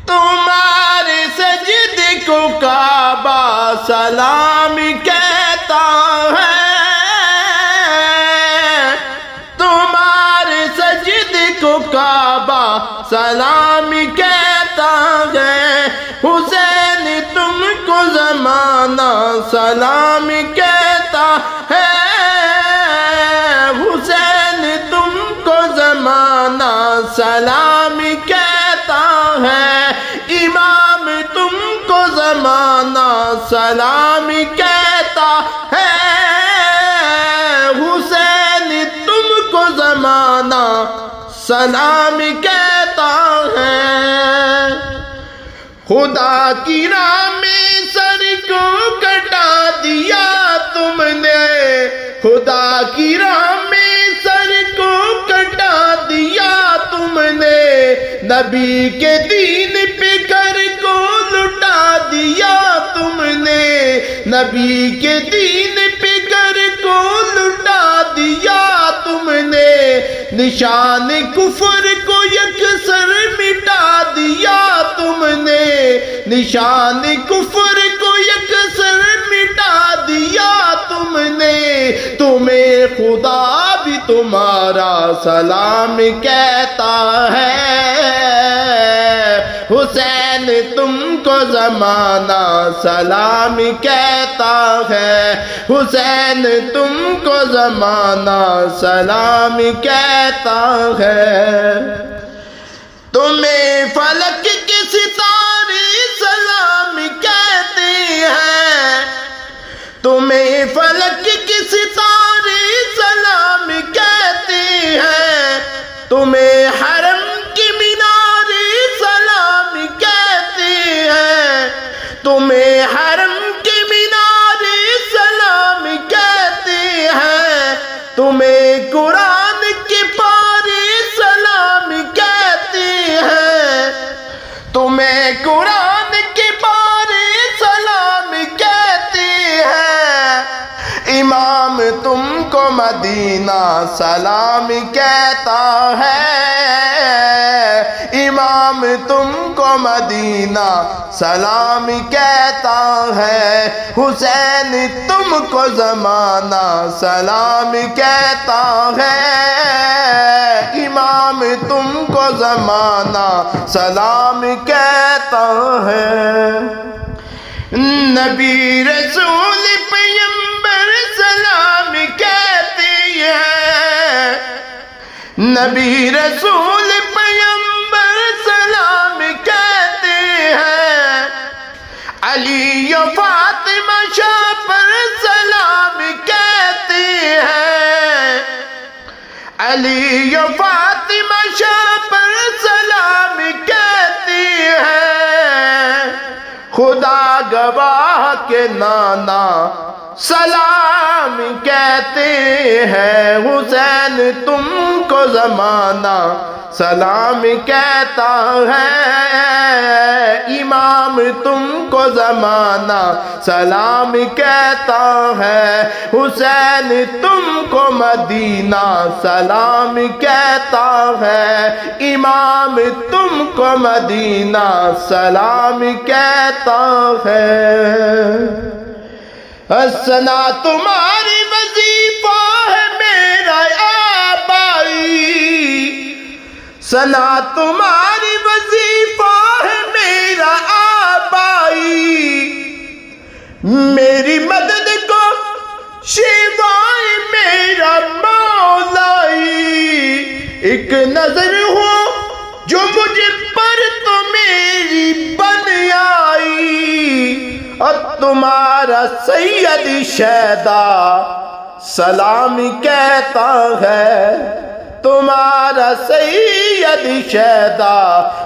تمہارے سجدے کو کعبہ سلام کہتا ہے، تمہارے سجدے کو کعبہ سلام کہتا ہے، حسین تم کو زمانہ سلام کہتا ہے، حسین تم کو زمانہ سلام کہتا ہے، امام تم کو زمانہ سلام کہتا ہے، حسین تم کو زمانہ سلام کہتا ہے۔ خدا کی راہ میں سر کو کٹا دیا تم نے، خدا کی راہ میں سر کو کٹا دیا تم نے، نبی کے دین پہ گھر کو لٹا دیا تم نے، نبی کے دین پہ گھر کو لٹا دیا تم نے، نشان کفر کو یکسر مٹا دیا تم نے، نشان کفر کو یکسر مٹا دیا تم نے، تمہیں خدا بھی تمہارا سلام کہتا ہے، حسین تم کو زمانہ سلام کہتا ہے، حسین تم کو زمانہ سلام کہتا ہے، تمہیں فلک کے ستارے سلام کہتے ہیں، تمہیں فلک کے ستارے سلام کہتے ہیں، تمہیں حرم کی مینارے سلام کہتے ہیں، تمہیں حرم کی مینارے سلام کہتے ہیں، تمہیں قرآن کے پارے سلام کہتے ہیں، تمہیں قرآن کے پارے سلام کہتے ہیں، امام تم کو مدینہ سلام کہتا ہے، امام تم کو مدینہ سلام کہتا ہے، حسین تم کو زمانہ سلام کہتا ہے، امام تم کو زمانہ سلام کہتا ہے، نبی رسول پیغمبر سلام کہتے ہیں، نبی رسول پیغمبر سلام کہتے ہیں، علی و فاطمہ شاہ پر سلام کہتے ہیں، علی و فاطمہ شاہ پر سلام کہتے ہیں، خدا گواہ کے نانا سلام کہتے ہیں، حسین تم کو زمانہ سلام کہتا ہے، امام تم کو زمانہ سلام کہتا ہے، حسین تم کو مدینہ سلام کہتا ہے، امام تم کو مدینہ سلام کہتا ہے، ثنا تمہاری وظیفہ ہے میرا آبائی، ثنا تمہاری وظیفہ ہے میرا آبائی، میری مدد کو شیوائے میرا مولائی، ایک نظر ہو جو مجھ پر تو میری بن آئی، اور تمہارا سید شیدا سلام کہتا ہے، تمہارا سید شیدا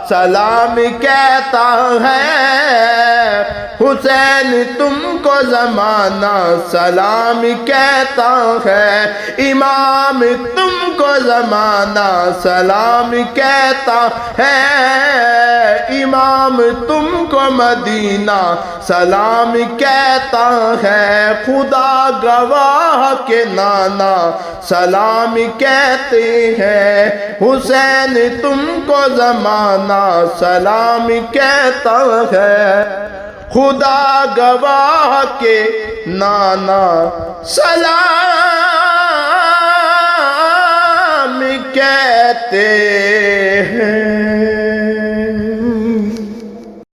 سلام کہتا ہے، حسین تم کو زمانہ سلام کہتا ہے، امام تم کو زمانہ سلام کہتا ہے، امام تم کو مدینہ سلام کہتا ہے، خدا گواہ کے نانا سلام کہتے ہیں، حسین تم کو زمانہ سلام کہتا ہے، خدا گواہ کے نانا سلام کہتے ہیں۔